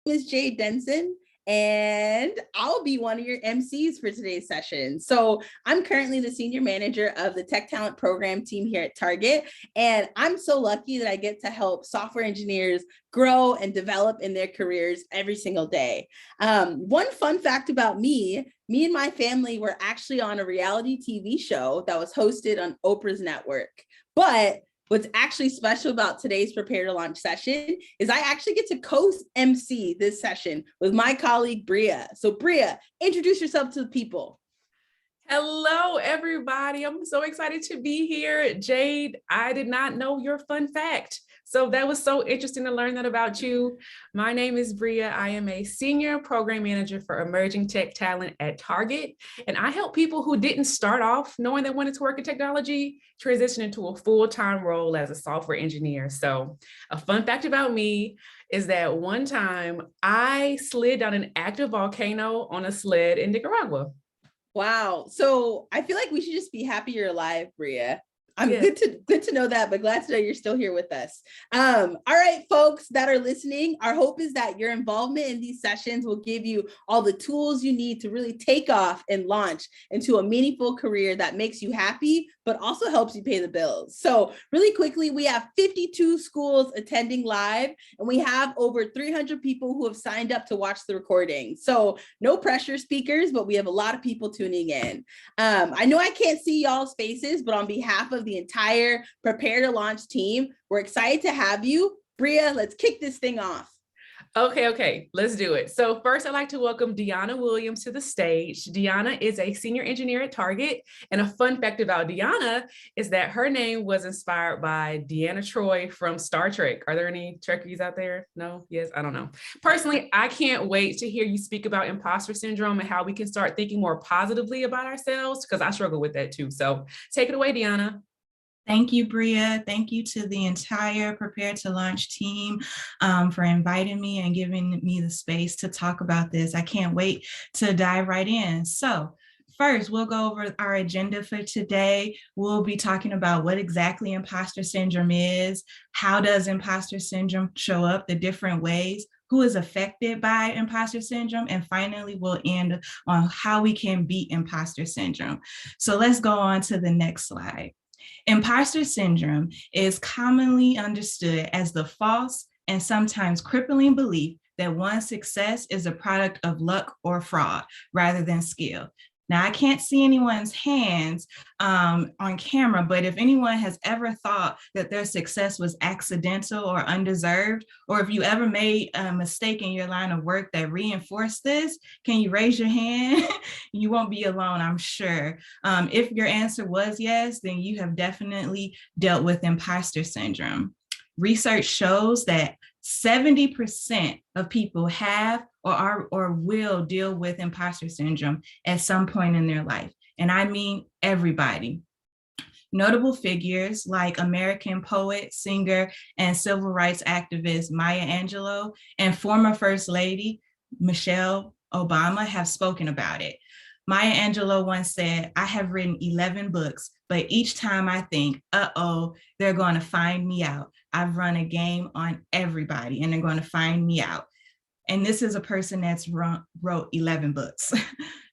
is Jade Denson, and I'll be one of your MCs for today's session. So I'm currently the senior manager of the Tech Talent Program team here at Target, and I'm so lucky that I get to help software engineers grow and develop in their careers every single day. One fun fact about me and my family were actually on a reality TV show that was hosted on Oprah's network. But what's actually special about today's Prepare to Launch session is I actually get to co-MC this session with my colleague, Bria. So Bria, introduce yourself to the people. Hello, everybody. I'm so excited to be here. Jade, I did not know your fun fact. So that was so interesting to learn that about you. My name is Bria. I am a senior program manager for emerging tech talent at Target. And I help people who didn't start off knowing they wanted to work in technology transition into a full-time role as a software engineer. So a fun fact about me is that one time I slid down an active volcano on a sled in Nicaragua. Wow. So I feel like we should just be happy you're alive, Bria. I'm Yeah. good to know that, but glad to know you're still here with us. All right, folks that are listening, our hope is that your involvement in these sessions will give you all the tools you need to really take off and launch into a meaningful career that makes you happy, but also helps you pay the bills. So really quickly, we have 52 schools attending live, and we have over 300 people who have signed up to watch the recording. So no pressure, speakers, but we have a lot of people tuning in. I know I can't see y'all's faces, but on behalf of the entire Prepare to Launch team, we're excited to have you. Bria, let's kick this thing off. Okay, let's do it. So first, I'd like to welcome Deona Williams to the stage. Deona is a senior engineer at Target. And a fun fact about Deona is that her name was inspired by Deanna Troi from Star Trek. Are there any Trekkies out there? No? Yes? I don't know. Personally, I can't wait to hear you speak about imposter syndrome and how we can start thinking more positively about ourselves, because I struggle with that too. So take it away, Deona. Thank you, Bria. Thank you to the entire Prepare to Launch team for inviting me and giving me the space to talk about this. I can't wait to dive right in. So first, we'll go over our agenda for today. We'll be talking about what exactly imposter syndrome is, how does imposter syndrome show up, the different ways, who is affected by imposter syndrome, and finally, we'll end on how we can beat imposter syndrome. So let's go on to the next slide. Imposter syndrome is commonly understood as the false and sometimes crippling belief that one's success is a product of luck or fraud rather than skill. Now, I can't see anyone's hands on camera, but if anyone has ever thought that their success was accidental or undeserved, or if you ever made a mistake in your line of work that reinforced this, can you raise your hand? You won't be alone, I'm sure. If your answer was yes, then you have definitely dealt with imposter syndrome. Research shows that 70% of people have or will deal with imposter syndrome at some point in their life. And I mean everybody. Notable figures like American poet, singer, and civil rights activist Maya Angelou and former First Lady Michelle Obama have spoken about it. Maya Angelou once said, "I have written 11 books, but each time I think, uh-oh, they're going to find me out. I've run a game on everybody and they're going to find me out." And this is a person that's wrote 11 books.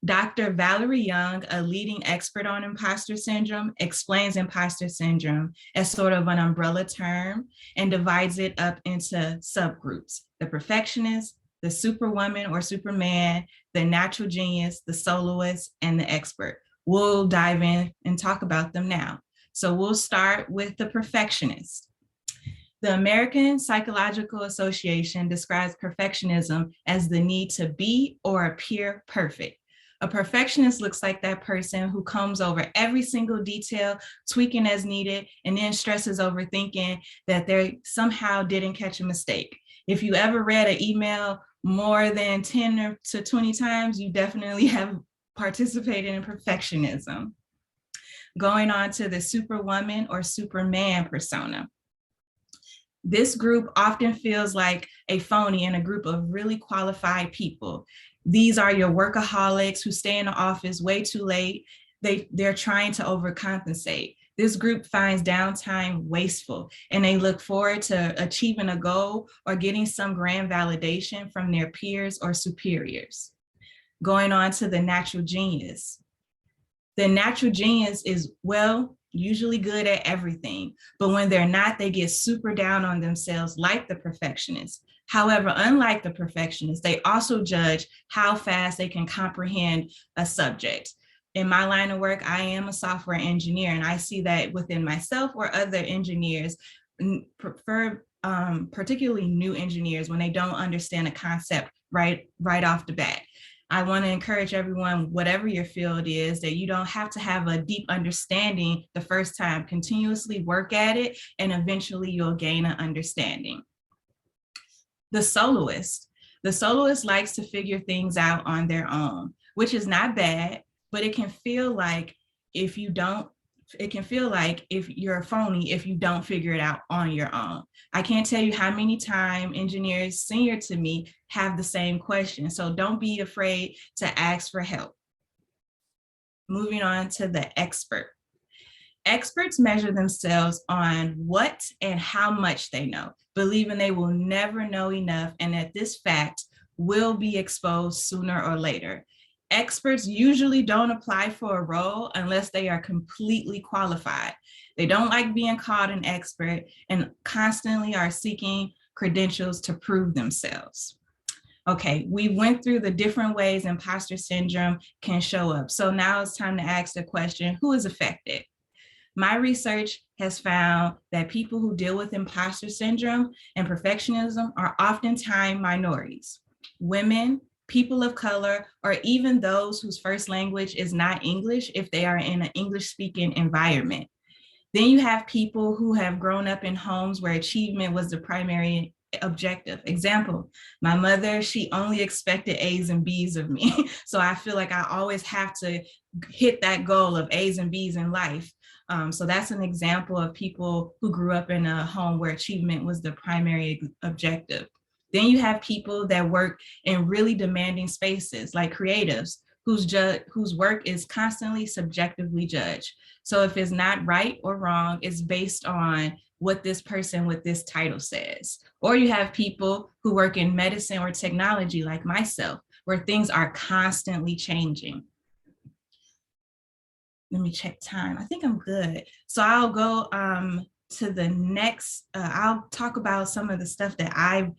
Dr. Valerie Young, a leading expert on imposter syndrome, explains imposter syndrome as sort of an umbrella term and divides it up into subgroups: the perfectionist, the superwoman or superman, the natural genius, the soloist, and the expert. We'll dive in and talk about them now. So we'll start with the perfectionist. The American Psychological Association describes perfectionism as the need to be or appear perfect. A perfectionist looks like that person who combs over every single detail, tweaking as needed, and then stresses over thinking that they somehow didn't catch a mistake. If you ever read an email more than 10 to 20 times, you definitely have participated in perfectionism. Going on to the superwoman or superman persona. This group often feels like a phony in a group of really qualified people. These are your workaholics who stay in the office way too late. They're trying to overcompensate. This group finds downtime wasteful, and they look forward to achieving a goal or getting some grand validation from their peers or superiors. Going on to the natural genius. The natural genius is, well, usually good at everything, but when they're not, they get super down on themselves like the perfectionist. However, unlike the perfectionist, they also judge how fast they can comprehend a subject. In my line of work, I am a software engineer, and I see that within myself or other engineers, particularly new engineers, when they don't understand a concept right off the bat. I want to encourage everyone, whatever your field is, that you don't have to have a deep understanding the first time. Continuously work at it, and eventually you'll gain an understanding. The soloist. The soloist likes to figure things out on their own, which is not bad, but it can feel like if you're a phony if you don't figure it out on your own. I can't tell you how many times engineers senior to me have the same question. So don't be afraid to ask for help. Moving on to the expert. Experts measure themselves on what and how much they know, believing they will never know enough and that this fact will be exposed sooner or later. Experts usually don't apply for a role unless they are completely qualified. They don't like being called an expert and constantly are seeking credentials to prove themselves. Okay, we went through the different ways imposter syndrome can show up. So now it's time to ask the question, who is affected? My research has found that people who deal with imposter syndrome and perfectionism are oftentimes minorities, women, people of color, or even those whose first language is not English if they are in an English-speaking environment. Then you have people who have grown up in homes where achievement was the primary objective. Example, my mother, she only expected A's and B's of me. So I feel like I always have to hit that goal of A's and B's in life. So that's an example of people who grew up in a home where achievement was the primary objective. Then you have people that work in really demanding spaces like creatives whose work is constantly subjectively judged. So if it's not right or wrong, it's based on what this person with this title says. Or you have people who work in medicine or technology like myself, where things are constantly changing. Let me check time. I think I'm good. So I'll go to the next, I'll talk about some of the stuff that I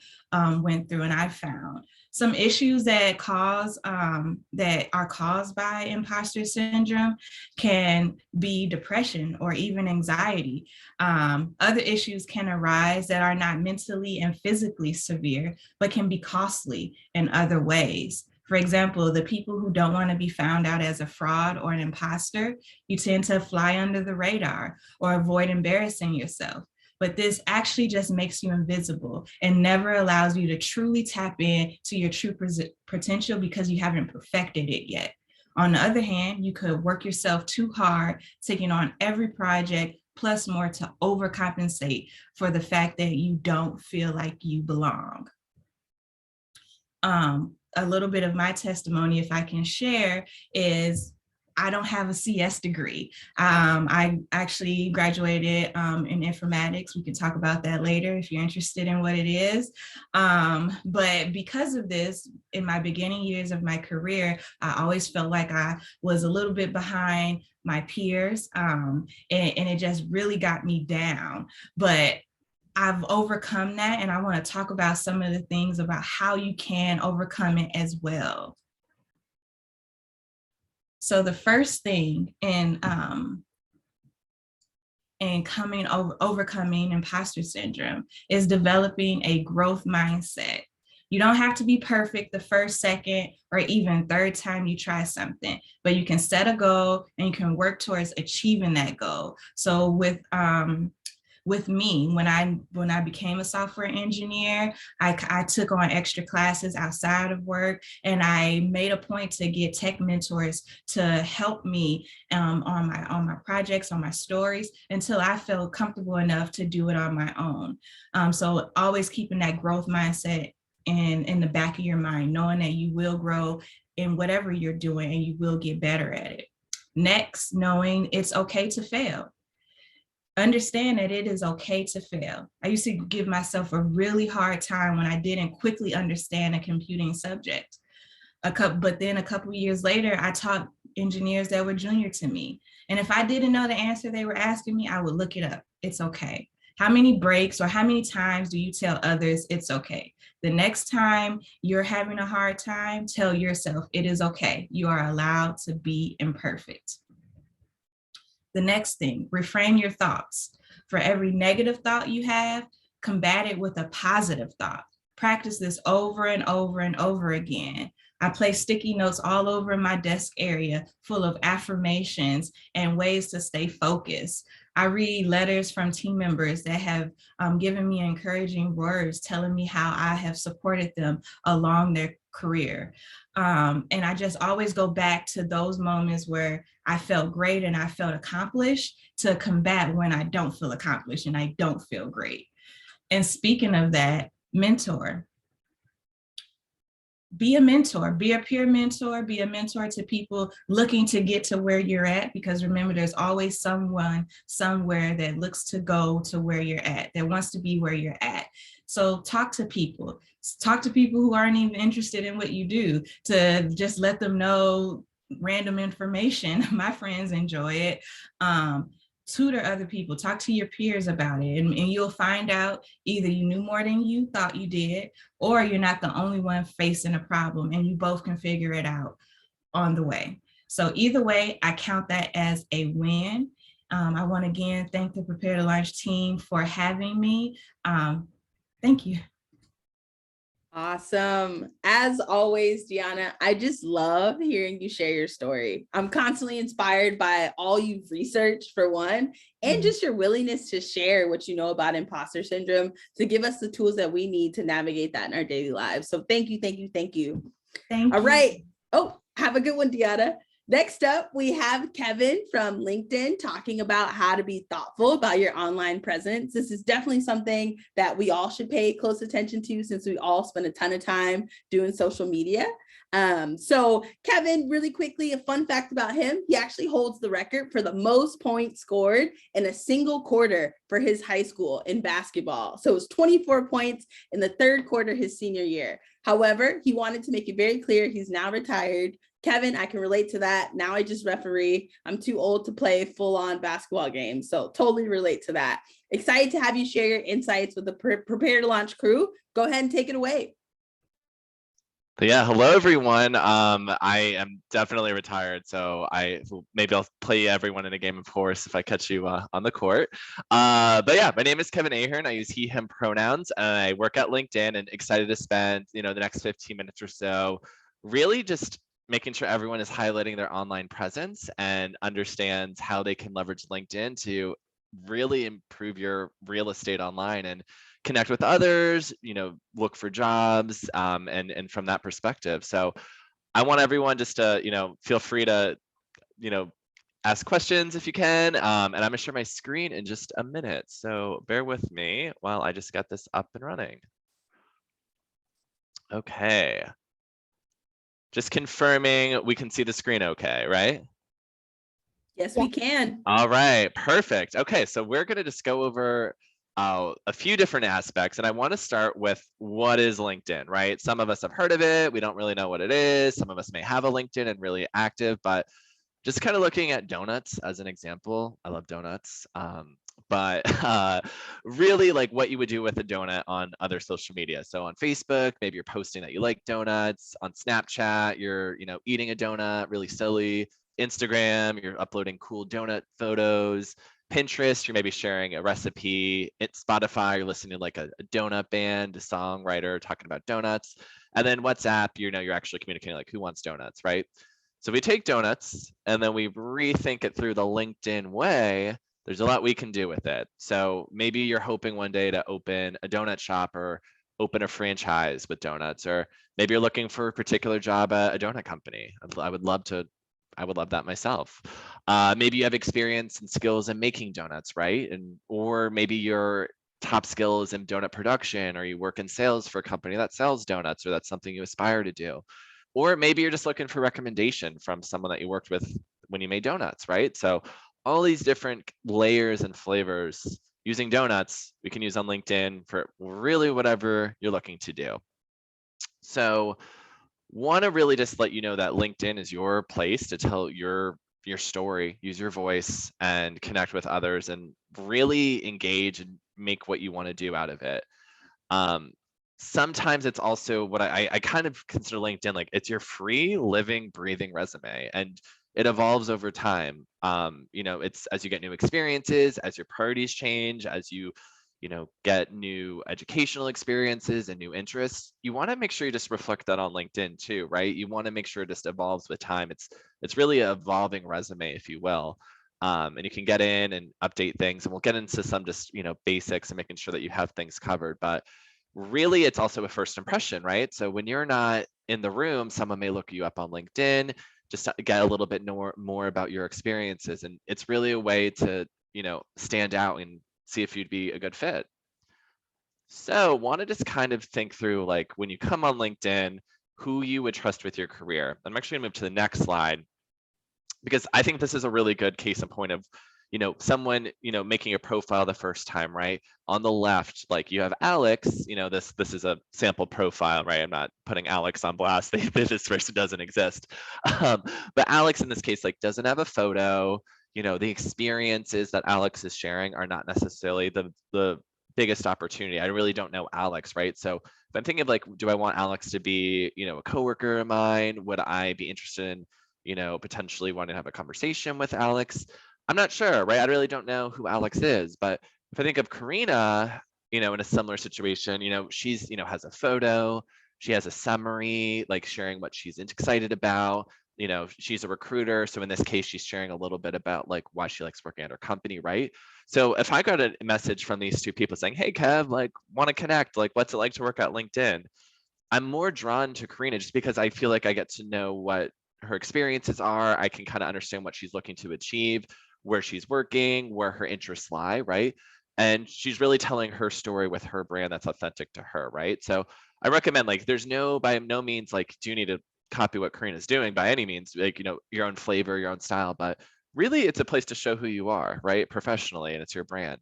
went through and I found. Some issues that are caused by imposter syndrome can be depression or even anxiety. Other issues can arise that are not mentally and physically severe, but can be costly in other ways. For example, the people who don't want to be found out as a fraud or an imposter, you tend to fly under the radar or avoid embarrassing yourself. But this actually just makes you invisible and never allows you to truly tap into your true potential because you haven't perfected it yet. On the other hand, you could work yourself too hard, taking on every project plus more to overcompensate for the fact that you don't feel like you belong. A little bit of my testimony, if I can share, is I don't have a CS degree. I actually graduated in informatics. We can talk about that later if you're interested in what it is. But because of this, in my beginning years of my career, I always felt like I was a little bit behind my peers, and it just really got me down. But I've overcome that, and I want to talk about some of the things about how you can overcome it as well. So the first thing in overcoming imposter syndrome is developing a growth mindset. You don't have to be perfect the first, second, or even third time you try something, but you can set a goal and you can work towards achieving that goal. So with me, when I became a software engineer, I took on extra classes outside of work, and I made a point to get tech mentors to help me on my projects, on my stories, until I felt comfortable enough to do it on my own. So always keeping that growth mindset in the back of your mind, knowing that you will grow in whatever you're doing and you will get better at it. Next, knowing it's okay to fail. Understand that it is okay to fail. I used to give myself a really hard time when I didn't quickly understand a computing subject. But then a couple of years later, I taught engineers that were junior to me. And if I didn't know the answer they were asking me, I would look it up. It's okay. How many breaks or how many times do you tell others it's okay? The next time you're having a hard time, tell yourself it is okay. You are allowed to be imperfect. The next thing, reframe your thoughts. For every negative thought you have, combat it with a positive thought. Practice this over and over and over again. I place sticky notes all over my desk area full of affirmations and ways to stay focused. I read letters from team members that have given me encouraging words, telling me how I have supported them along their career. And I just always go back to those moments where I felt great and I felt accomplished to combat when I don't feel accomplished and I don't feel great. And speaking of that, mentor. Be a mentor, be a peer mentor, be a mentor to people looking to get to where you're at, because remember, there's always someone somewhere that looks to go to where you're at, that wants to be where you're at. So talk to people who aren't even interested in what you do, to just let them know random information. My friends enjoy it. Tutor other people, talk to your peers about it, and you'll find out either you knew more than you thought you did, or you're not the only one facing a problem and you both can figure it out on the way. So either way, I count that as a win. I want to again thank the Prepare to Launch team for having me. Thank you. Awesome. As always, Deona, I just love hearing you share your story. I'm constantly inspired by all you've researched, for one, and just your willingness to share what you know about imposter syndrome, to give us the tools that we need to navigate that in our daily lives. So thank you, thank you, thank you. Thank you. All right. Oh, have a good one, Deona. Next up, we have Kevin from LinkedIn talking about how to be thoughtful about your online presence. This is definitely something that we all should pay close attention to, since we all spend a ton of time doing social media. So Kevin, really quickly, a fun fact about him, he actually holds the record for the most points scored in a single quarter for his high school in basketball. So it was 24 points in the third quarter his senior year. However, he wanted to make it very clear he's now retired. Kevin, I can relate to that. Now I just referee. I'm too old to play full-on basketball games, so totally relate to that. Excited to have you share your insights with the Prepare to Launch crew. Go ahead and take it away. Yeah, hello everyone. I am definitely retired, so maybe I'll play everyone in a game of horse if I catch you on the court. But yeah, my name is Kevin Ahern. I use he, him pronouns, and I work at LinkedIn, and excited to spend the next 15 minutes or so really just making sure everyone is highlighting their online presence and understands how they can leverage LinkedIn to really improve your real estate online and connect with others, look for jobs, and from that perspective. So I want everyone just to, feel free to, ask questions if you can. And I'm gonna share my screen in just a minute. So bear with me while I just got this up and running. Okay. Just confirming we can see the screen okay, right? Yes, we can. All right, perfect. Okay, so we're gonna just go over a few different aspects, and I want to start with what is LinkedIn, right? Some of us have heard of it. We don't really know what it is. Some of us may have a LinkedIn and really active, but just kind of looking at donuts as an example. I love donuts. But really like what you would do with a donut on other social media. So on Facebook, maybe you're posting that you like donuts. On Snapchat, you're eating a donut really silly. Instagram, you're uploading cool donut photos. Pinterest, you're maybe sharing a recipe. At Spotify, you're listening to like a donut band, a songwriter talking about donuts. And then WhatsApp, you're actually communicating like who wants donuts, right? So we take donuts and then we rethink it through the LinkedIn way. There's a lot we can do with it. So maybe you're hoping one day to open a donut shop or open a franchise with donuts, or maybe you're looking for a particular job at a donut company. I would love that myself. Maybe you have experience and skills in making donuts, right? Or maybe your top skill is in donut production, or you work in sales for a company that sells donuts, or that's something you aspire to do. Or maybe you're just looking for recommendation from someone that you worked with when you made donuts, right? So all these different layers and flavors. Using donuts, we can use on LinkedIn for really whatever you're looking to do. So want to really just let you know that LinkedIn is your place to tell your story, use your voice, and connect with others, and really engage and make what you want to do out of it. Sometimes it's also what I kind of consider LinkedIn like it's your free living, breathing resume, and it evolves over time. You know, it's as you get new experiences, as your priorities change, as you know, get new educational experiences and new interests, you want to make sure you just reflect that on LinkedIn too, right? You want to make sure it just evolves with time. It's really an evolving resume, if you will. And you can get in and update things, and we'll get into some just, you know, basics and making sure that you have things covered. But really, it's also a first impression, right? So when you're not in the room, someone may look you up on LinkedIn just to get a little bit more about your experiences, and it's really a way to, you know, stand out and see if you'd be a good fit. So want to just kind of think through, like, when you come on LinkedIn, who you would trust with your career. I'm actually gonna move to the next slide, because I think this is a really good case in point of, you know, someone, you know, making a profile the first time, right? On the left, like you have Alex, you know, this is a sample profile, right? I'm not putting Alex on blast. This person doesn't exist. But Alex in this case, like, doesn't have a photo. You know, the experiences that Alex is sharing are not necessarily the biggest opportunity. I really don't know Alex, right? So if I'm thinking of like, do I want Alex to be, you know, a coworker of mine? Would I be interested in, you know, potentially wanting to have a conversation with Alex? I'm not sure, right? I really don't know who Alex is. But if I think of Karina, you know, in a similar situation, you know, she's, you know, has a photo, she has a summary, like sharing what she's excited about. You know, she's a recruiter, so in this case, she's sharing a little bit about like why she likes working at her company, right? So if I got a message from these two people saying, "Hey, Kev, like, want to connect? Like, what's it like to work at LinkedIn?" I'm more drawn to Karina just because I feel like I get to know what her experiences are. I can kind of understand what she's looking to achieve, where she's working, where her interests lie, right? And she's really telling her story with her brand that's authentic to her, right? So I recommend, like, there's no, by no means, like, do you need to copy what Karina's doing by any means, like, you know, your own flavor, your own style, but really it's a place to show who you are, right? Professionally, and it's your brand.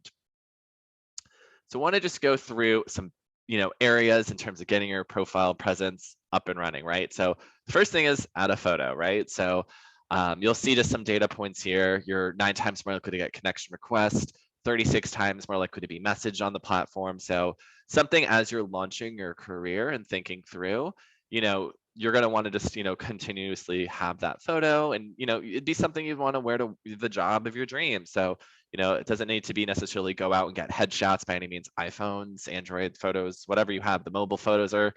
So I want to just go through some, you know, areas in terms of getting your profile presence up and running, right? So the first thing is add a photo, right? So you'll see just some data points here. You're 9 times more likely to get connection request, 36 times more likely to be messaged on the platform. So something as you're launching your career and thinking through, you know, you're going to want to just, you know, continuously have that photo, and, you know, it'd be something you'd want to wear to the job of your dreams. So, you know, it doesn't need to be necessarily go out and get headshots by any means. iPhones, Android photos, whatever you have, the mobile photos are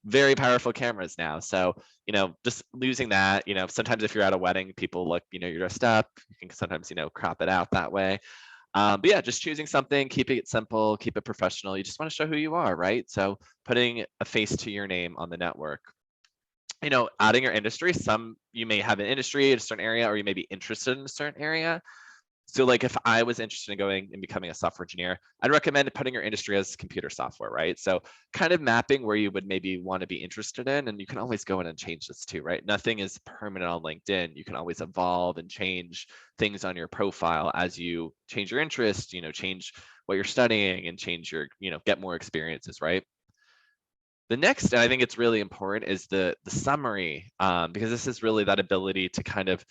very powerful cameras now. So, you know, just losing that, you know, sometimes if you're at a wedding, people look, you know, you're dressed up, you can sometimes, you know, crop it out that way. But yeah, just choosing something, keeping it simple, keep it professional. You just want to show who you are, right? So putting a face to your name on the network. You know, adding your industry. Some, you may have an industry in a certain area, or you may be interested in a certain area. So like if I was interested in going and becoming a software engineer, I'd recommend putting your industry as computer software, right? So kind of mapping where you would maybe want to be interested in, and you can always go in and change this too, right? Nothing is permanent on LinkedIn. You can always evolve and change things on your profile as you change your interest, you know, change what you're studying and change your, you know, get more experiences, right? The next, and I think it's really important, is the summary, because this is really that ability to kind of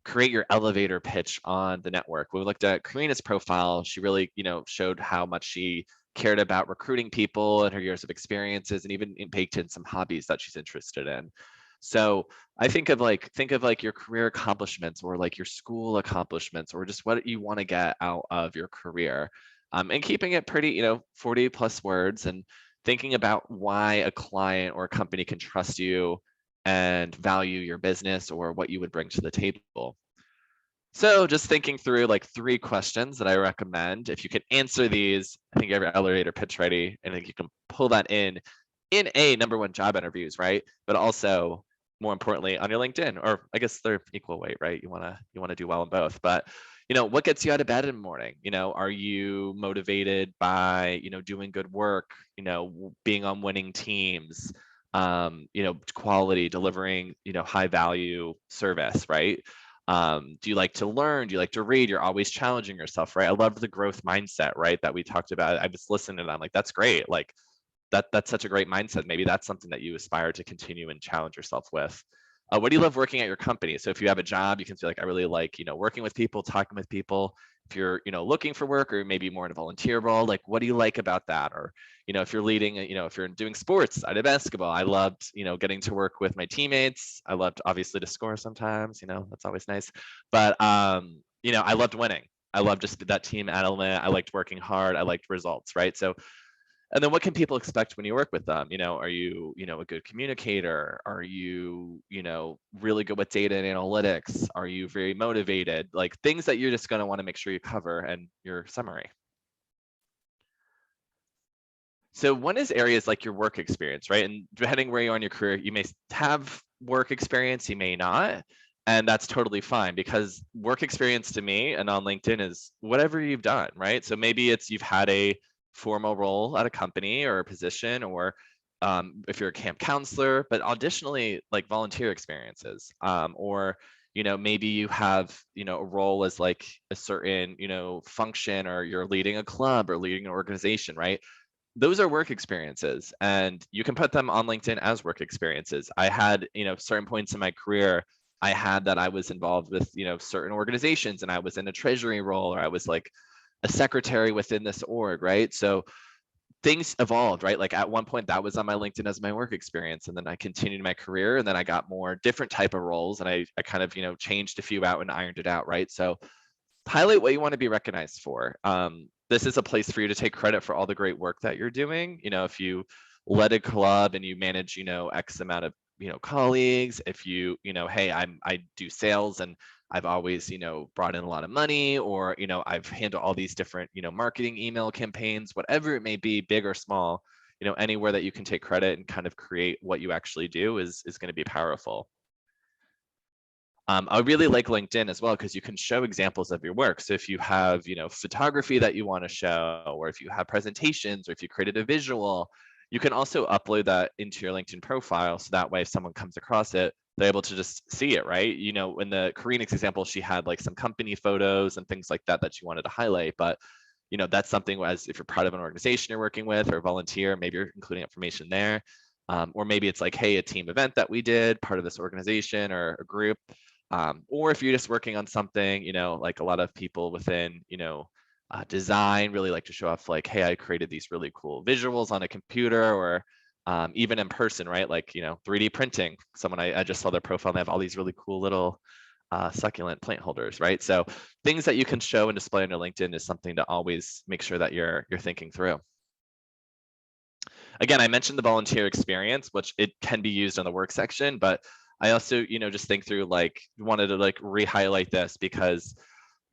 create your elevator pitch on the network. We looked at Karina's profile. She really, you know, showed how much she cared about recruiting people and her years of experiences, and even baked in some hobbies that she's interested in. So I think of like your career accomplishments, or like your school accomplishments, or just what you want to get out of your career, and keeping it pretty, you know, 40 plus words, and thinking about why a client or a company can trust you and value your business, or what you would bring to the table. So just thinking through like 3 questions that I recommend. If you can answer these, I think you have your elevator pitch ready, and I think you can pull that in a number 1 job interviews, right? But also, more importantly, on your LinkedIn, or I guess they're equal weight, right? You wanna do well in both. But, you know, what gets you out of bed in the morning? You know, are you motivated by, you know, doing good work, you know, being on winning teams, you know, quality, delivering, you know, high value service, right? Do you like to learn? Do you like to read? You're always challenging yourself, right? I love the growth mindset, right? That we talked about. I was listening and I'm like, that's great. Like that's such a great mindset. Maybe that's something that you aspire to continue and challenge yourself with. What do you love working at your company? So if you have a job, you can feel like I really like, working with people, talking with people. If you're, looking for work or maybe more in a volunteer role, like what do you like about that? Or, if you're leading, if you're doing sports, I did basketball. I loved, getting to work with my teammates. I loved obviously to score sometimes, that's always nice. But, I loved winning. I loved just that team element. I liked working hard. I liked results, right? So and then what can people expect when you work with them? Are you, a good communicator? Are you, really good with data and analytics? Are you very motivated? Like things that you're just going to want to make sure you cover in your summary. So one is areas like your work experience, right? And depending where you are in your career, you may have work experience, you may not. And that's totally fine because work experience to me and on LinkedIn is whatever you've done, right? So maybe it's you've had a formal role at a company or a position, or if you're a camp counselor, but additionally like volunteer experiences, or maybe you have a role as like a certain function, or you're leading a club or leading an organization, right? Those are work experiences and you can put them on LinkedIn as work experiences. I had certain points in my career I had that I was involved with certain organizations, and I was in a treasury role, or I was like a secretary within this org, right? So things evolved, right? Like at one point that was on my LinkedIn as my work experience, and then I continued my career, and then I got more different type of roles, and I kind of changed a few out and ironed it out, right? So highlight what you want to be recognized for. This is a place for you to take credit for all the great work that you're doing. If you led a club and you manage X amount of colleagues, if hey, I do sales and I've always brought in a lot of money, or I've handled all these different marketing email campaigns, whatever it may be, big or small, anywhere that you can take credit and kind of create what you actually do is going to be powerful. I really like LinkedIn as well because you can show examples of your work. So if you have, photography that you want to show, or if you have presentations, or if you created a visual, you can also upload that into your LinkedIn profile. So that way, if someone comes across it, they're able to just see it, right? In the Karina's example, she had like some company photos and things like that that she wanted to highlight. But, that's something as if you're part of an organization you're working with or a volunteer, maybe you're including information there. Or maybe it's like, hey, a team event that we did, part of this organization or a group. Or if you're just working on something, like a lot of people within, design really like to show off like, hey, I created these really cool visuals on a computer, or even in person, right? Like, 3D printing. Someone I just saw their profile, and they have all these really cool little succulent plant holders, right? So things that you can show and display on your LinkedIn is something to always make sure that you're thinking through. Again, I mentioned the volunteer experience, which it can be used on the work section, but I also, just think through like, wanted to like re-highlight this because,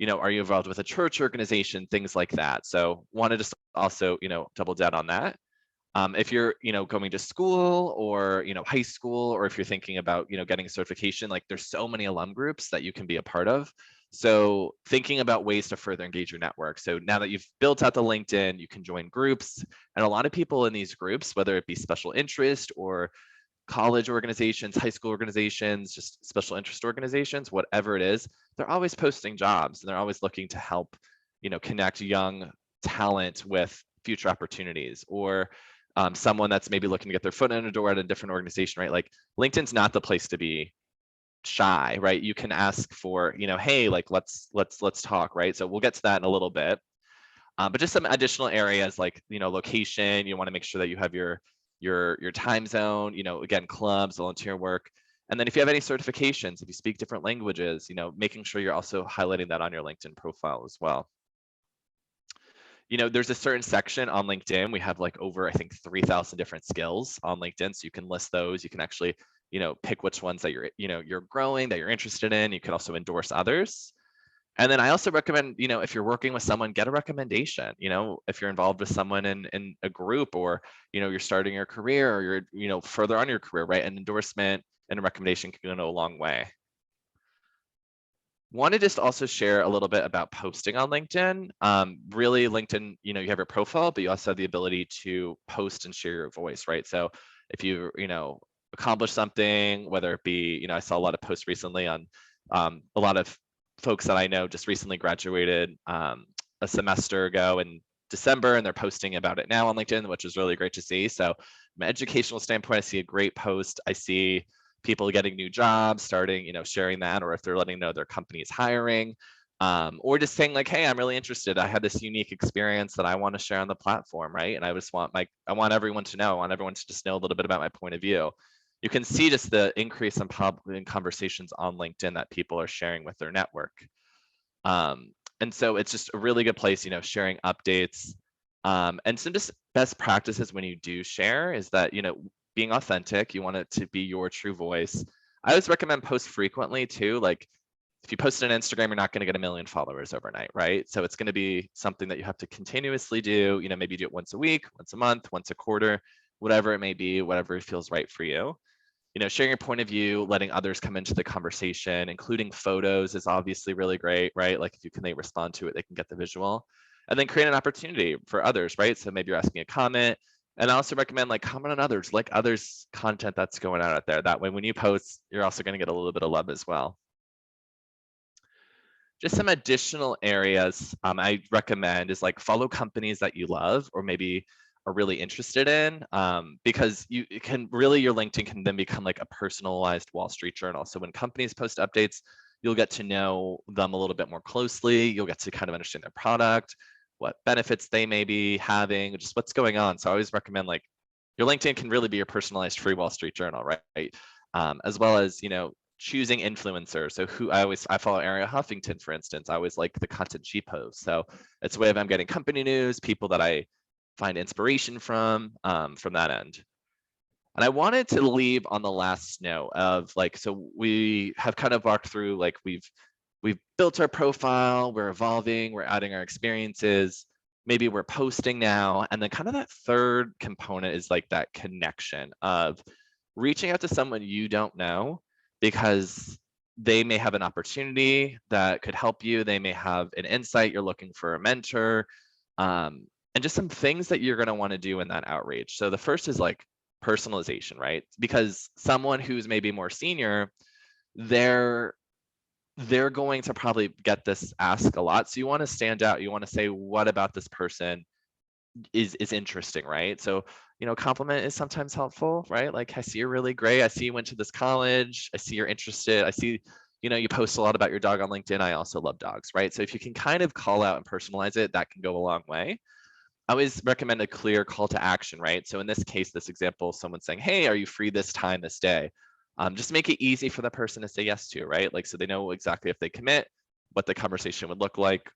are you involved with a church organization, things like that. So wanted to also, double down on that. If you're, going to school or, high school, or if you're thinking about, getting a certification, like there's so many alum groups that you can be a part of. So thinking about ways to further engage your network. So now that you've built out the LinkedIn, you can join groups, and a lot of people in these groups, whether it be special interest or college organizations, high school organizations, just special interest organizations, whatever it is, they're always posting jobs, and they're always looking to help, connect young talent with future opportunities, or someone that's maybe looking to get their foot in the door at a different organization, right? Like LinkedIn's not the place to be shy, right? You can ask for, hey, like let's talk, right? So we'll get to that in a little bit. But just some additional areas like, location, you want to make sure that you have your time zone, again, clubs, volunteer work. And then if you have any certifications, if you speak different languages, making sure you're also highlighting that on your LinkedIn profile as well. There's a certain section on LinkedIn. We have like over, I think, 3,000 different skills on LinkedIn. So you can list those. You can actually, pick which ones that you're growing, that you're interested in. You can also endorse others. And then I also recommend, if you're working with someone, get a recommendation. If you're involved with someone in a group, or, you're starting your career, or you're, further on your career, right? An endorsement and a recommendation can go a long way. Want to just also share a little bit about posting on LinkedIn. Really, LinkedIn, you have your profile, but you also have the ability to post and share your voice, right? So if you, accomplish something, whether it be, I saw a lot of posts recently on A lot of folks that I know just recently graduated a semester ago in December, and they're posting about it now on LinkedIn, which is really great to see. So from an educational standpoint, I see a great post. I see people getting new jobs, starting, you know, sharing that, or if they're letting know their company is hiring, or just saying like, hey, I'm really interested. I had this unique experience that I want to share on the platform, right? And I just want I want everyone to know. I want everyone to just know a little bit about my point of view. You can see just the increase in conversations on LinkedIn that people are sharing with their network. And so it's just a really good place, you know, sharing updates. And some just best practices when you do share is that, you know, being authentic, you want it to be your true voice. I always recommend post frequently too. Like if you post on Instagram, you're not going to get 1 million followers overnight, right? So it's going to be something that you have to continuously do. You know, maybe do it once a week, once a month, once a quarter, whatever it may be, whatever feels right for you. You know, sharing your point of view, letting others come into the conversation, including photos is obviously really great, right? Like if they respond to it, they can get the visual. And then create an opportunity for others, right? So maybe you're asking a comment. And I also recommend like comment on others, like others' content that's going out there. That way, when you post, you're also going to get a little bit of love as well. Just some additional areas I recommend is like follow companies that you love or maybe are really interested in, because your LinkedIn can then become like a personalized Wall Street Journal. So when companies post updates, you'll get to know them a little bit more closely. You'll get to kind of understand their product, what benefits they may be having, just what's going on. So I always recommend like your LinkedIn can really be your personalized free Wall Street Journal, right? As well as, you know, choosing influencers. So I follow Ariel Huffington, for instance. I always like the content she posts. So it's a way of I'm getting company news, people that I find inspiration from that end. And I wanted to leave on the last note of like, so we have kind of walked through like we've built our profile, we're evolving, we're adding our experiences, maybe we're posting now. And then kind of that third component is like that connection of reaching out to someone you don't know because they may have an opportunity that could help you. They may have an insight, you're looking for a mentor, and just some things that you're going to want to do in that outreach. So the first is like personalization, right? Because someone who's maybe more senior, they're going to probably get this ask a lot. So you want to stand out. You want to say, what about this person is interesting, right? So, you know, compliment is sometimes helpful, right? Like, I see you're really great. I see you went to this college. I see you're interested. I see, you know, you post a lot about your dog on LinkedIn. I also love dogs, right? So if you can kind of call out and personalize it, that can go a long way. I always recommend a clear call to action, right? So in this case, this example, someone saying, hey, are you free this time, this day? Just make it easy for the person to say yes to, right? Like, so they know exactly if they commit, what the conversation would look like.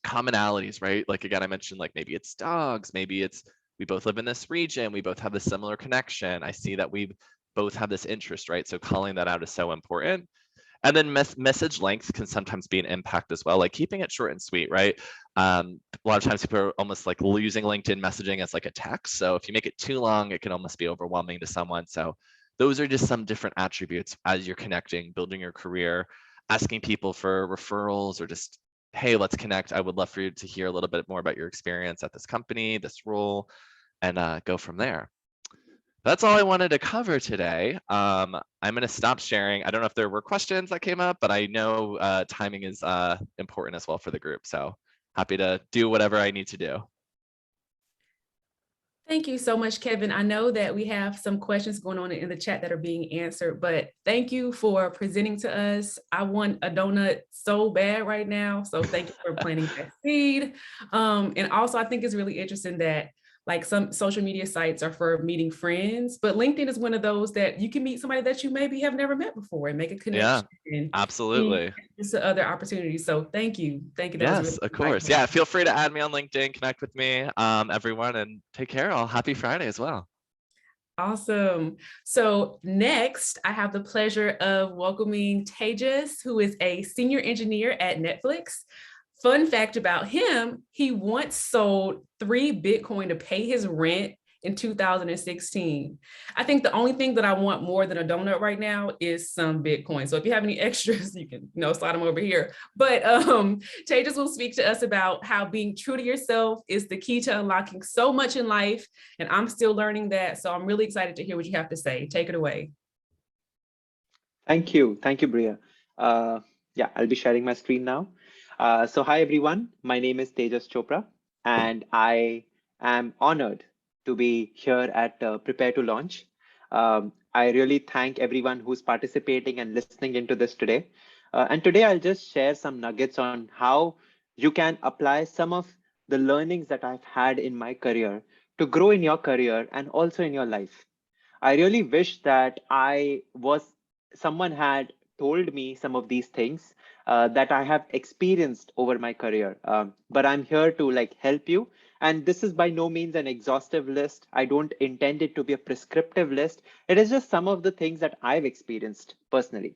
Commonalities, right? Like, again, I mentioned like maybe it's dogs, maybe it's we both live in this region, we both have a similar connection. I see that we both have this interest, right? So calling that out is so important. And then message length can sometimes be an impact as well, like keeping it short and sweet, right? A lot of times people are almost like using LinkedIn messaging as like a text. So if you make it too long, it can almost be overwhelming to someone. So those are just some different attributes as you're connecting, building your career, asking people for referrals or just, hey, let's connect. I would love for you to hear a little bit more about your experience at this company, this role, and go from there. That's all I wanted to cover today. I'm going to stop sharing. I don't know if there were questions that came up, but I know timing is important as well for the group. So happy to do whatever I need to do. Thank you so much, Kevin. I know that we have some questions going on in the chat that are being answered, but thank you for presenting to us. I want a donut so bad right now. So thank you for planting that seed. And also, I think it's really interesting that like some social media sites are for meeting friends, but LinkedIn is one of those that you can meet somebody that you maybe have never met before and make a connection. Yeah, absolutely. Just other opportunities. So thank you. Thank you. That yes, was really of course. insightful. Yeah, feel free to add me on LinkedIn, connect with me, everyone, and take care. All happy Friday as well. Awesome. So next, I have the pleasure of welcoming Tejas, who is a senior engineer at Netflix. Fun fact about him, he once sold 3 Bitcoin to pay his rent in 2016. I think the only thing that I want more than a donut right now is some Bitcoin. So if you have any extras, you can slide them over here. But Tejas will speak to us about how being true to yourself is the key to unlocking so much in life. And I'm still learning that. So I'm really excited to hear what you have to say. Take it away. Thank you, Bria. Uh, yeah, I'll be sharing my screen now. So hi everyone, my name is Tejas Chopra, and I am honored to be here at Prepare to Launch. I really thank everyone who's participating and listening into this today. And today I'll just share some nuggets on how you can apply some of the learnings that I've had in my career to grow in your career and also in your life. I really wish that someone had told me some of these things that I have experienced over my career. But I'm here to like help you. And this is by no means an exhaustive list. I don't intend it to be a prescriptive list. It is just some of the things that I've experienced personally.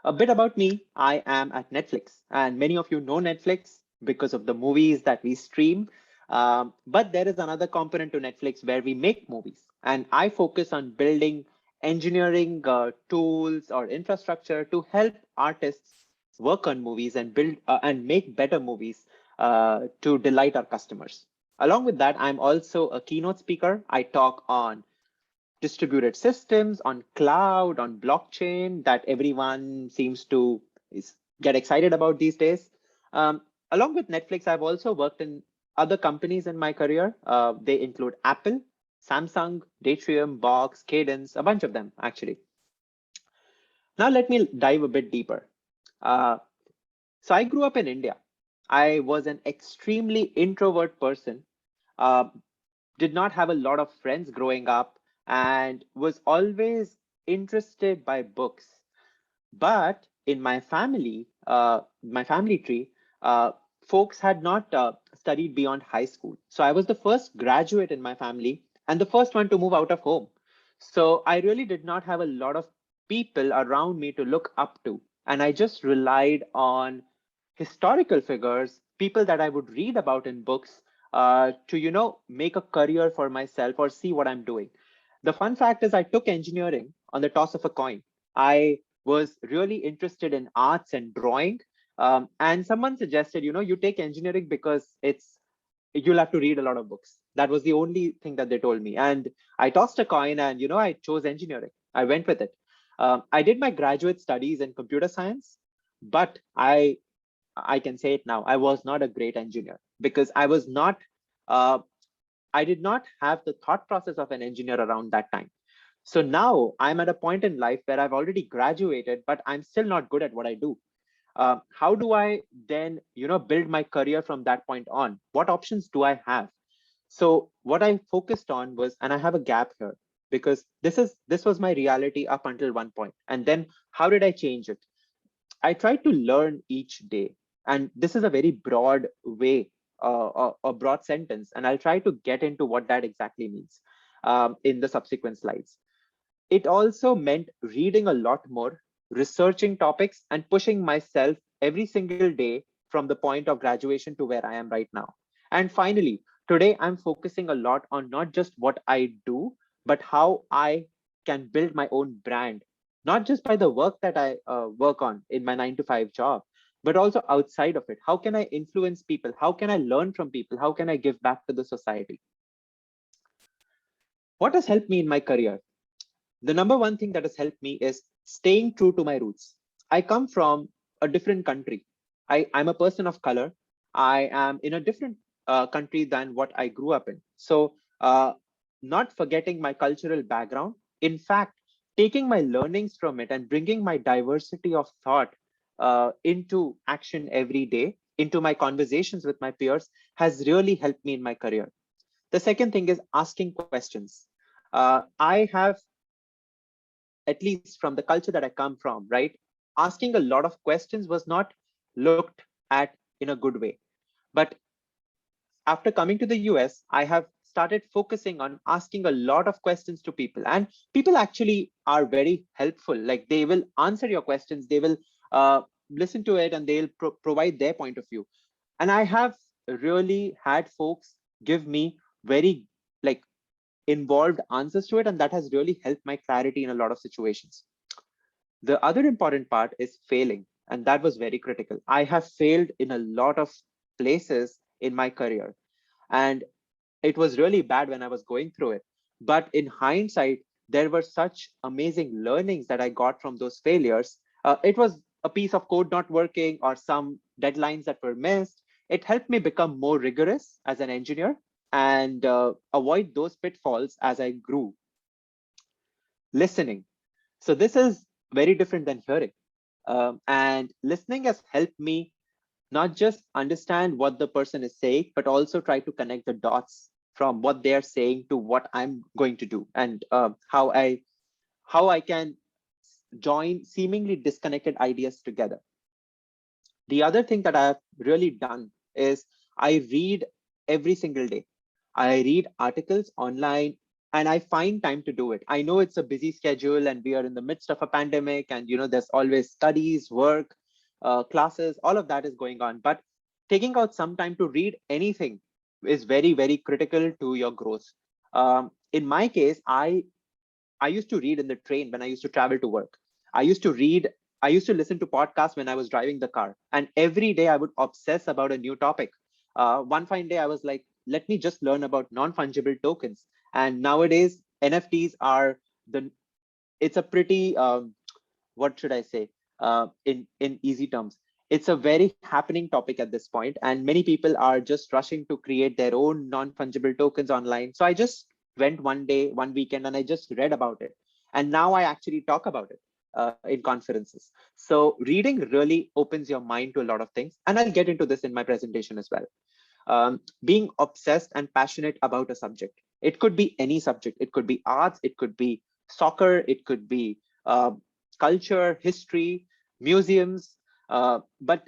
A bit about me, I am at Netflix, and many of you know Netflix because of the movies that we stream. But there is another component to Netflix where we make movies, and I focus on building engineering tools or infrastructure to help artists work on movies and build and make better movies to delight our customers. Along with that, I'm also a keynote speaker. I talk on distributed systems, on cloud, on blockchain that everyone seems to get excited about these days. Um, Along with Netflix, I've also worked in other companies in my career. They include Apple, Samsung, Datrium, Box, Cadence, a bunch of them actually. Now let me dive a bit deeper. Uh, so I grew up in India. I was an extremely introvert person. Uh, did not have a lot of friends growing up and was always interested by books. But in my family tree, folks had not studied beyond high school. So I was the first graduate in my family and the first one to move out of home. So I really did not have a lot of people around me to look up to. And I just relied on historical figures, people that I would read about in books to, make a career for myself or see what I'm doing. The fun fact is I took engineering on the toss of a coin. I was really interested in arts and drawing. And someone suggested, you take engineering because you'll have to read a lot of books. That was the only thing that they told me. And I tossed a coin and, I chose engineering. I went with it. I did my graduate studies in computer science, but I can say it now. I was not a great engineer because uh, I did not have the thought process of an engineer around that time. So now I'm at a point in life where I've already graduated, but I'm still not good at what I do. How do I then, build my career from that point on? What options do I have? So what I focused on was, and I have a gap here because this was my reality up until one point. And then how did I change it? I try to learn each day. And this is a very broad way, a broad sentence. And I'll try to get into what that exactly means in the subsequent slides. It also meant reading a lot more, researching topics, and pushing myself every single day from the point of graduation to where I am right now. And finally, today I'm focusing a lot on not just what I do, but how I can build my own brand, not just by the work that I work on in my 9 to 5 job, but also outside of it. How can I influence people? How can I learn from people? How can I give back to the society? What has helped me in my career? The number one thing that has helped me is staying true to my roots. I come from a different country. I'm a person of color. I am in a different country than what I grew up in. So, not forgetting my cultural background. In fact, taking my learnings from it and bringing my diversity of thought into action every day, into my conversations with my peers, has really helped me in my career. The second thing is asking questions. I have, at least from the culture that I come from, right? Asking a lot of questions was not looked at in a good way. But after coming to the US, I have started focusing on asking a lot of questions to people. And people actually are very helpful. Like they will answer your questions, they will listen to it, and they'll provide their point of view. And I have really had folks give me very like involved answers to it, and that has really helped my clarity in a lot of situations. The other important part is failing, and that was very critical. I have failed in a lot of places in my career, and it was really bad when I was going through it. But in hindsight, there were such amazing learnings that I got from those failures It was a piece of code not working or some deadlines that were missed. It helped me become more rigorous as an engineer and avoid those pitfalls as I grew. Listening. So this is very different than hearing. And listening has helped me not just understand what the person is saying, but also try to connect the dots from what they are saying to what I'm going to do, and how I can join seemingly disconnected ideas together. The other thing that I've really done is I read every single day. I read articles online and I find time to do it. I know it's a busy schedule and we are in the midst of a pandemic, and there's always studies, work, classes, all of that is going on. But taking out some time to read anything is very, very critical to your growth. In my case, I used to read in the train when I used to travel to work. I used to read, I used to listen to podcasts when I was driving the car. And every day I would obsess about a new topic. One fine day I was like, let me just learn about non-fungible tokens. And nowadays, NFTs are it's a pretty, what should I say, in easy terms. It's a very happening topic at this point, and many people are just rushing to create their own non-fungible tokens online. So I just went one day, one weekend, and I just read about it. And now I actually talk about it in conferences. So reading really opens your mind to a lot of things. And I'll get into this in my presentation as well. Being obsessed and passionate about a subject. It could be any subject. It could be arts, it could be soccer, it could be culture, history, museums. But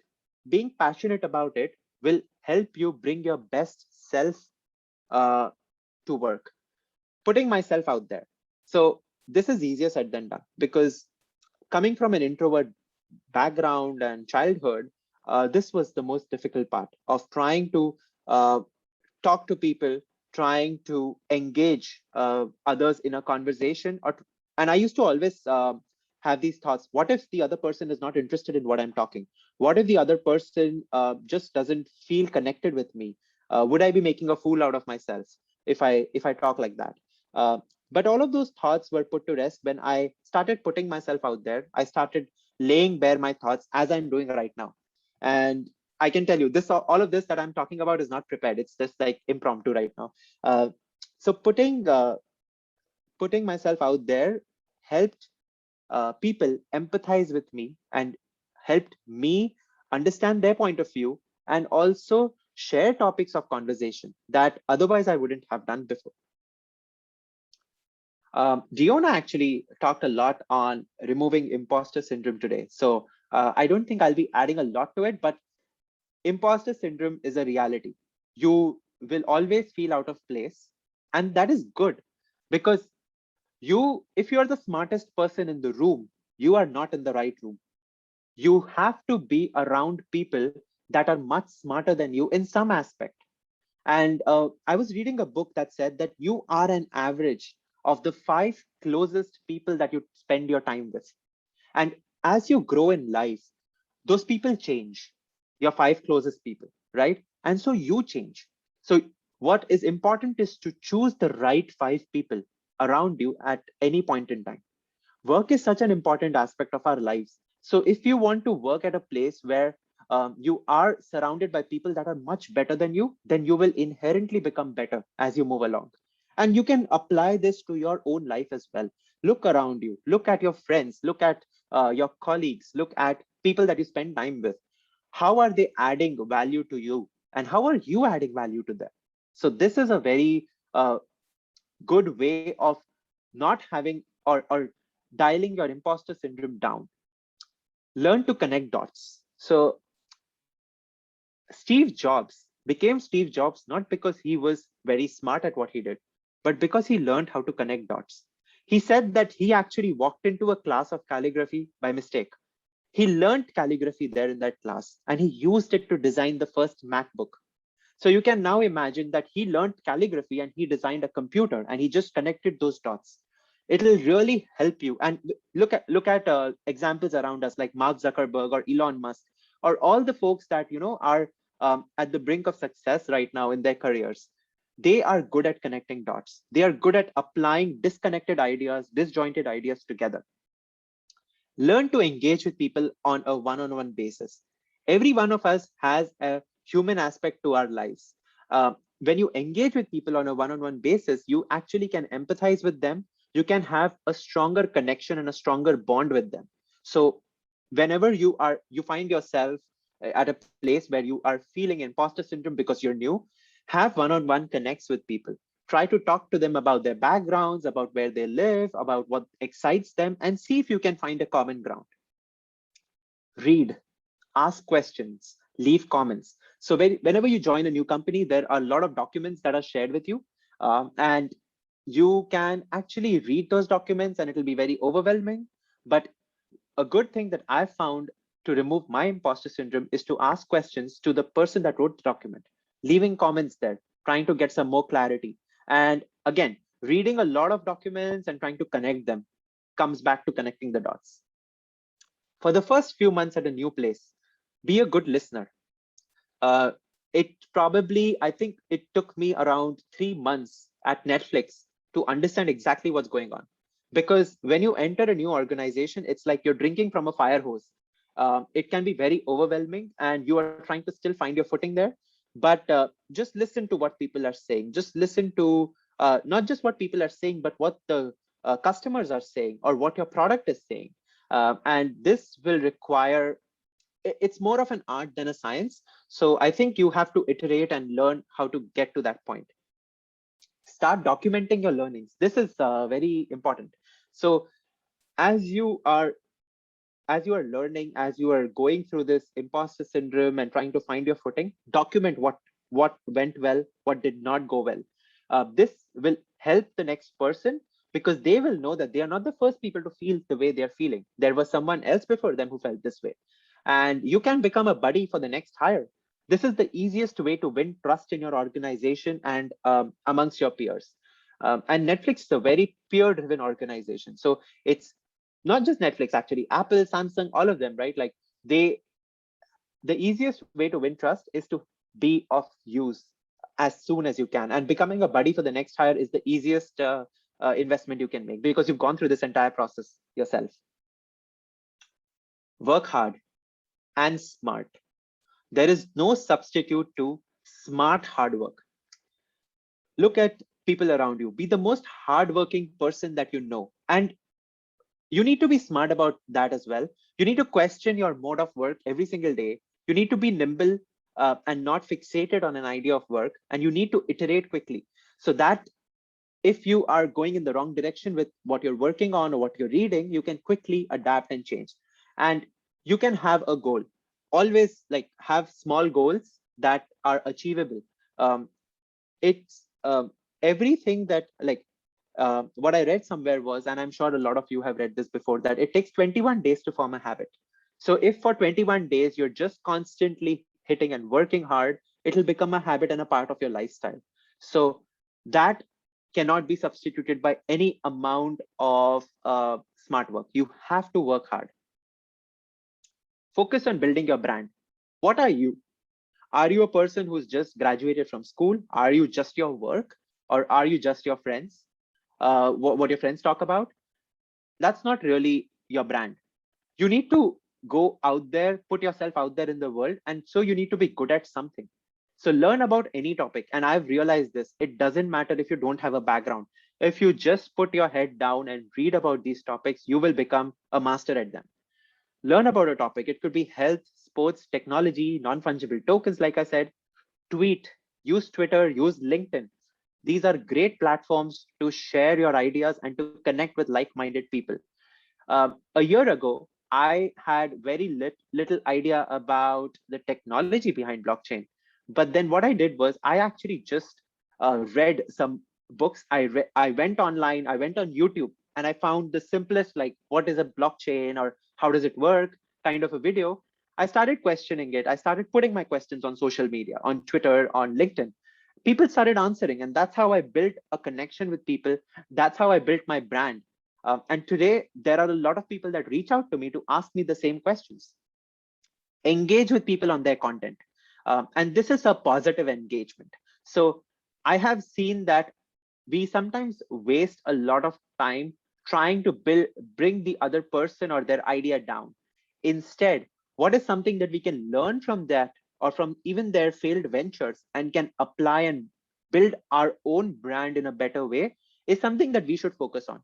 being passionate about it will help you bring your best self to work. Putting myself out there. So this is easier said than done, because coming from an introvert background and childhood, this was the most difficult part of trying to talk to people, trying to engage others in a conversation. And I used to always have these thoughts: what if the other person is not interested in what I'm talking? What if the other person just doesn't feel connected with me? Would I be making a fool out of myself if I talk like that? But all of those thoughts were put to rest when I started putting myself out there. I started laying bare my thoughts as I'm doing right now. And I can tell you this, all of this that I'm talking about is not prepared. It's just like impromptu right now. So putting myself out there helped people empathize with me and helped me understand their point of view, and also share topics of conversation that otherwise I wouldn't have done before. Deona actually talked a lot on removing imposter syndrome today. So I don't think I'll be adding a lot to it, but imposter syndrome is a reality. You will always feel out of place, and that is good, because if you're the smartest person in the room, you are not in the right room. You have to be around people that are much smarter than you in some aspect. And I was reading a book that said that you are an average of the 5 closest people that you spend your time with. And as you grow in life, those people change, your 5 closest people, right? And so you change. So what is important is to choose the right 5 people around you at any point in time. Work is such an important aspect of our lives. So if you want to work at a place where you are surrounded by people that are much better than you, then you will inherently become better as you move along. And you can apply this to your own life as well. Look around you, look at your friends, look at your colleagues, look at people that you spend time with. How are they adding value to you? And how are you adding value to them? So this is a very good way of not having or dialing your imposter syndrome down. Learn to connect dots. So Steve Jobs became Steve Jobs not because he was very smart at what he did, but because he learned how to connect dots. He said that he actually walked into a class of calligraphy by mistake. He learned calligraphy there in that class, and he used it to design the first MacBook. So you can now imagine that he learned calligraphy and he designed a computer, and he just connected those dots. It'll really help you. And look at examples around us like Mark Zuckerberg or Elon Musk, or all the folks that are at the brink of success right now in their careers. They are good at connecting dots. They are good at applying disconnected ideas, disjointed ideas together. Learn to engage with people on a one-on-one basis. Every one of us has a human aspect to our lives. When you engage with people on a one-on-one basis, you actually can empathize with them. You can have a stronger connection and a stronger bond with them. So whenever you find yourself at a place where you are feeling imposter syndrome because you're new, have one-on-one connects with people. Try to talk to them about their backgrounds, about where they live, about what excites them, and see if you can find a common ground. Read, ask questions, leave comments. So whenever you join a new company, there are a lot of documents that are shared with you. And you can actually read those documents and it'll be very overwhelming. But a good thing that I found to remove my imposter syndrome is to ask questions to the person that wrote the document, leaving comments there, trying to get some more clarity. And again, reading a lot of documents and trying to connect them comes back to connecting the dots. For the first few months at a new place, be a good listener. I think it took me around 3 months at Netflix to understand exactly what's going on. Because when you enter a new organization, it's like you're drinking from a fire hose. It can be very overwhelming and you are trying to still find your footing there. But just listen to what people are saying. Just listen to not just what people are saying, but what the customers are saying or what your product is saying. And this will require, it's more of an art than a science. So I think you have to iterate and learn how to get to that point. Start documenting your learnings. This is very important. So as you are learning, as you are going through this imposter syndrome and trying to find your footing, document what went well, what did not go well. This will help the next person because they will know that they are not the first people to feel the way they're feeling. There was someone else before them who felt this way. And you can become a buddy for the next hire. This is the easiest way to win trust in your organization and amongst your peers. And Netflix is a very peer-driven organization. So it's not just Netflix, actually, Apple, Samsung, all of them, right? Like the easiest way to win trust is to be of use as soon as you can. And becoming a buddy for the next hire is the easiest investment you can make because you've gone through this entire process yourself. Work hard and smart. There is no substitute to smart hard work. Look at people around you. Be the most hardworking person that you know. And you need to be smart about that as well. You need to question your mode of work every single day. You need to be nimble and not fixated on an idea of work. And you need to iterate quickly so that if you are going in the wrong direction with what you're working on or what you're reading, you can quickly adapt and change. And you can have a goal. Always like have small goals that are achievable. It's everything that like what I read somewhere was, and I'm sure a lot of you have read this before, that it takes 21 days to form a habit. So if for 21 days you're just constantly hitting and working hard, it'll become a habit and a part of your lifestyle. So that cannot be substituted by any amount of smart work. You have to work hard. Focus on building your brand. What are you? Are you a person who's just graduated from school? Are you just your work? Or are you just your friends? What your friends talk about? That's not really your brand. You need to go out there, put yourself out there in the world. And so you need to be good at something. So learn about any topic. And I've realized this, it doesn't matter if you don't have a background. If you just put your head down and read about these topics, you will become a master at them. Learn about a topic. It could be health, sports, technology, non-fungible tokens, like I said. Tweet, use Twitter, use LinkedIn. These are great platforms to share your ideas and to connect with like-minded people. A year ago, I had very little idea about the technology behind blockchain. But then what I did was I actually just read some books. I went online, I went on YouTube, and I found the simplest, like, what is a blockchain or how does it work kind of a video. I started questioning it. I started putting my questions on social media, on Twitter, on LinkedIn. People started answering, and that's how I built a connection with people. That's how I built my brand. And today, there are a lot of people that reach out to me to ask me the same questions. Engage with people on their content. And this is a positive engagement. So I have seen that we sometimes waste a lot of time trying to bring the other person or their idea down. Instead, what is something that we can learn from that or from even their failed ventures and can apply and build our own brand in a better way is something that we should focus on.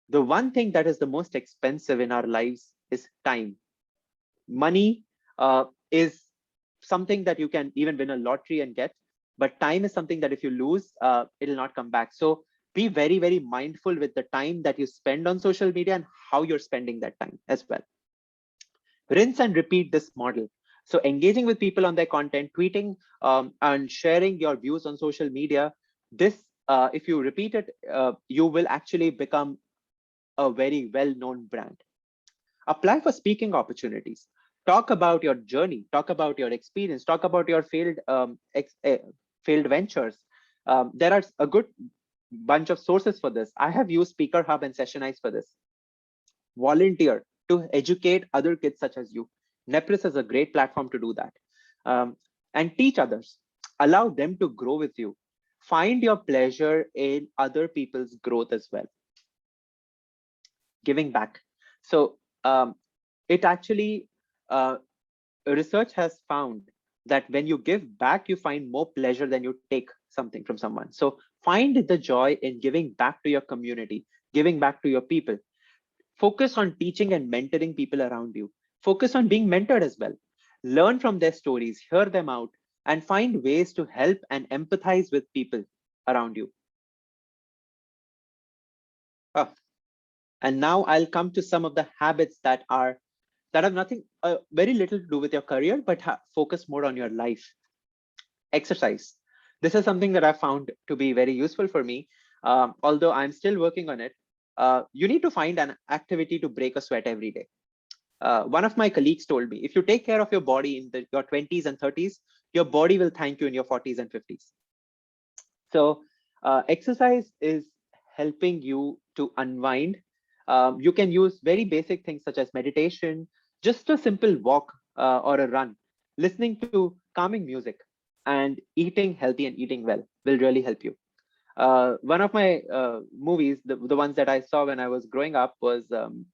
The one thing that is the most expensive in our lives is time. Money is something that you can even win a lottery and get, but time is something that if you lose, it'll not come back. So be very, very mindful with the time that you spend on social media and how you're spending that time as well. Rinse and repeat this model. So engaging with people on their content, tweeting and sharing your views on social media, this, if you repeat it, you will actually become a very well-known brand. Apply for speaking opportunities. Talk about your journey, talk about your experience, talk about your failed ventures. There are a good bunch of sources for this. I have used Speaker Hub and Sessionize for this. Volunteer to educate other kids such as you. Nepris is a great platform to do that. And teach others. Allow them to grow with you. Find your pleasure in other people's growth as well. Giving back. So it actually, research has found that when you give back, you find more pleasure than you take something from someone. So find the joy in giving back to your community, giving back to your people. Focus on teaching and mentoring people around you. Focus on being mentored as well. Learn from their stories, hear them out, and find ways to help and empathize with people around you. And now I'll come to some of the habits that have nothing, very little to do with your career, but focus more on your life. Exercise. This is something that I found to be very useful for me. Although I'm still working on it. You need to find an activity to break a sweat every day. One of my colleagues told me, if you take care of your body in your 20s and 30s, your body will thank you in your 40s and 50s. So exercise is helping you to unwind. You can use very basic things such as meditation, just a simple walk or a run, listening to calming music, and eating healthy and eating well will really help you. One of my movies, the ones that I saw when I was growing up, was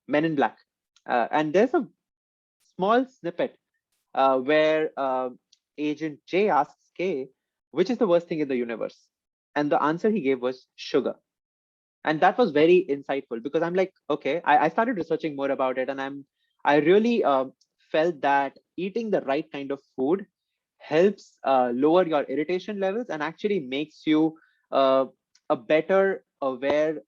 Men in Black. And there's a small snippet where Agent J asks K, which is the worst thing in the universe? And the answer he gave was sugar. And that was very insightful because I'm like, okay, I started researching more about it, and I really felt that eating the right kind of food helps lower your irritation levels and actually makes you a better aware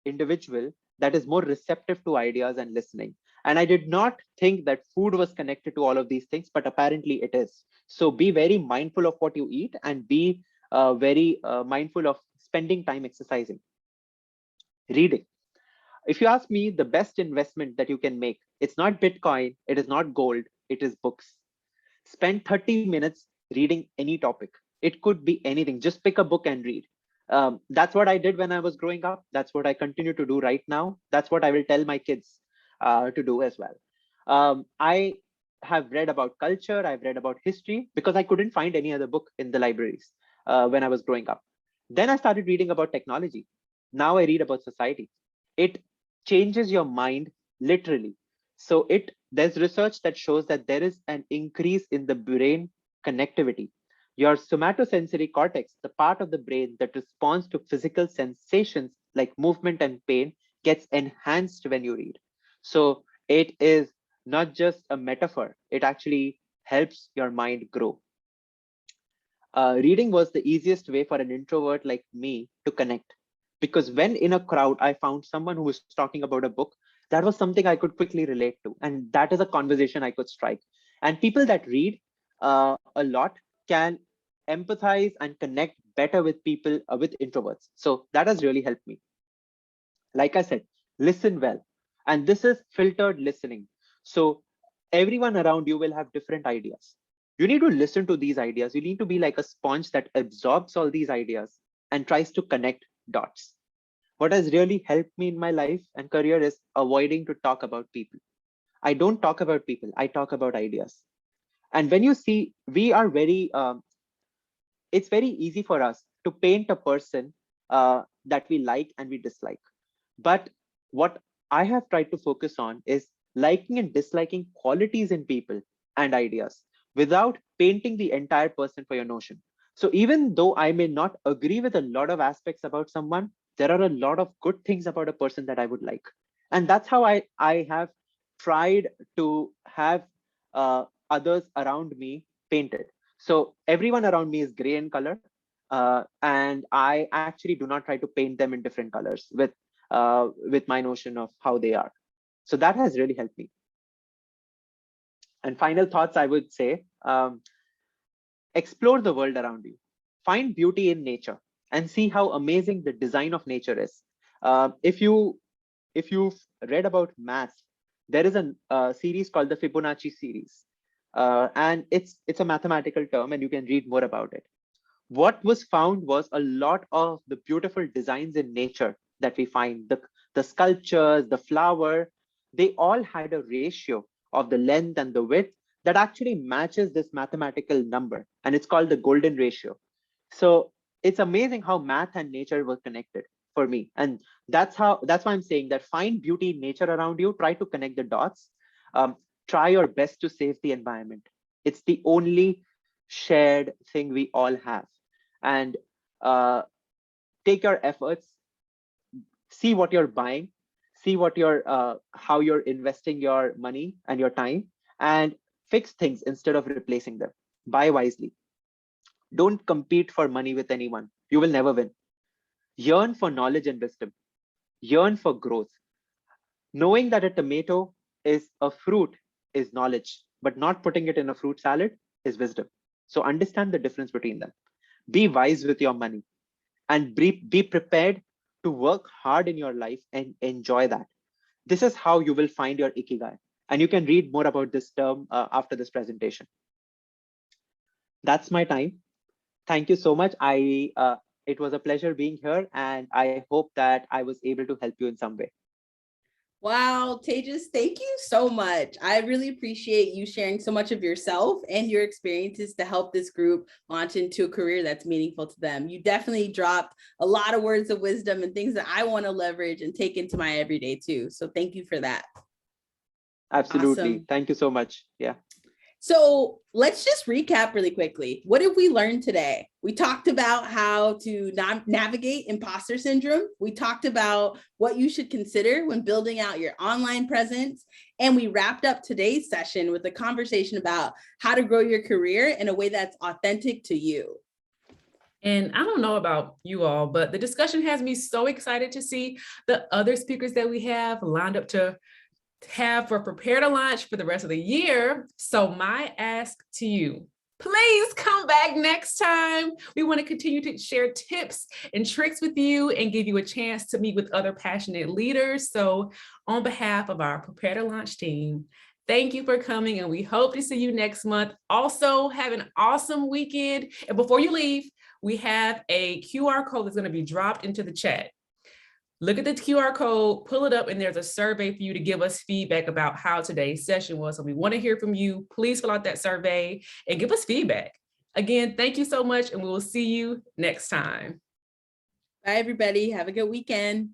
individual that is more receptive to ideas and listening. And I did not think that food was connected to all of these things, but apparently it is. So be very mindful of what you eat and be very mindful of spending time exercising. Reading. If you ask me, the best investment that you can make, it's not Bitcoin, it is not gold, it is books. Spend 30 minutes reading any topic. It could be anything. Just pick a book and read. That's what I did when I was growing up. That's what I continue to do right now. That's what I will tell my kids to do as well. I have read about culture. I've read about history because I couldn't find any other book in the libraries when I was growing up. Then I started reading about technology. Now I read about society. It changes your mind literally. So there's research that shows that there is an increase in the brain connectivity. Your somatosensory cortex, the part of the brain that responds to physical sensations like movement and pain, gets enhanced when you read. So it is not just a metaphor, it actually helps your mind grow. Reading was the easiest way for an introvert like me to connect. Because when in a crowd, I found someone who was talking about a book, that was something I could quickly relate to. And that is a conversation I could strike. And people that read a lot can empathize and connect better with people, with introverts. So that has really helped me. Like I said, listen well. And this is filtered listening. So everyone around you will have different ideas. You need to listen to these ideas. You need to be like a sponge that absorbs all these ideas and tries to connect dots. What has really helped me in my life and career is avoiding to talk about people. I don't talk about people, I talk about ideas. And when you see, we are very, it's very easy for us to paint a person that we like and we dislike. But what I have tried to focus on is liking and disliking qualities in people and ideas without painting the entire person for your notion. So even though I may not agree with a lot of aspects about someone, there are a lot of good things about a person that I would like. And that's how I have tried to have others around me painted. So everyone around me is gray in color. And I actually do not try to paint them in different colors with my notion of how they are. So that has really helped me. And final thoughts, I would say, explore the world around you. Find beauty in nature and see how amazing the design of nature is. If you've read about math, there is a series called the Fibonacci series, and it's a mathematical term, and you can read more about it. What was found was a lot of the beautiful designs in nature that we find, the sculptures, the flower, they all had a ratio of the length and the width that actually matches this mathematical number, and it's called the golden ratio. So it's amazing how math and nature were connected for me, and that's why I'm saying that find beauty in nature around you, try to connect the dots, try your best to save the environment. It's the only shared thing we all have. And take your efforts, see what you're buying, see what how you're investing your money and your time, and fix things instead of replacing them. Buy wisely. Don't compete for money with anyone. You will never win. Yearn for knowledge and wisdom. Yearn for growth. Knowing that a tomato is a fruit is knowledge, but not putting it in a fruit salad is wisdom. So understand the difference between them. Be wise with your money, and be prepared to work hard in your life and enjoy that. This is how you will find your ikigai. And you can read more about this term after this presentation. That's my time. Thank you so much. It was a pleasure being here, and I hope that I was able to help you in some way. Wow, Tejas, thank you so much. I really appreciate you sharing so much of yourself and your experiences to help this group launch into a career that's meaningful to them. You definitely dropped a lot of words of wisdom and things that I want to leverage and take into my everyday too. So thank you for that. Absolutely. Awesome. Thank you so much. Yeah. So let's just recap really quickly. What did we learn today? We talked about how to navigate imposter syndrome. We talked about what you should consider when building out your online presence. And we wrapped up today's session with a conversation about how to grow your career in a way that's authentic to you. And I don't know about you all, but the discussion has me so excited to see the other speakers that we have lined up to have for Prepare to Launch for the rest of the year. So my ask to you, please come back next time. We want to continue to share tips and tricks with you and give you a chance to meet with other passionate leaders. So on behalf of our Prepare to Launch team, thank you for coming, and we hope to see you next month. Also, have an awesome weekend. And before you leave, we have a QR code that's going to be dropped into the chat. Look at the QR code, pull it up, and there's a survey for you to give us feedback about how today's session was. So we want to hear from you. Please fill out that survey and give us feedback. Again, thank you so much, and we will see you next time. Bye, everybody. Have a good weekend.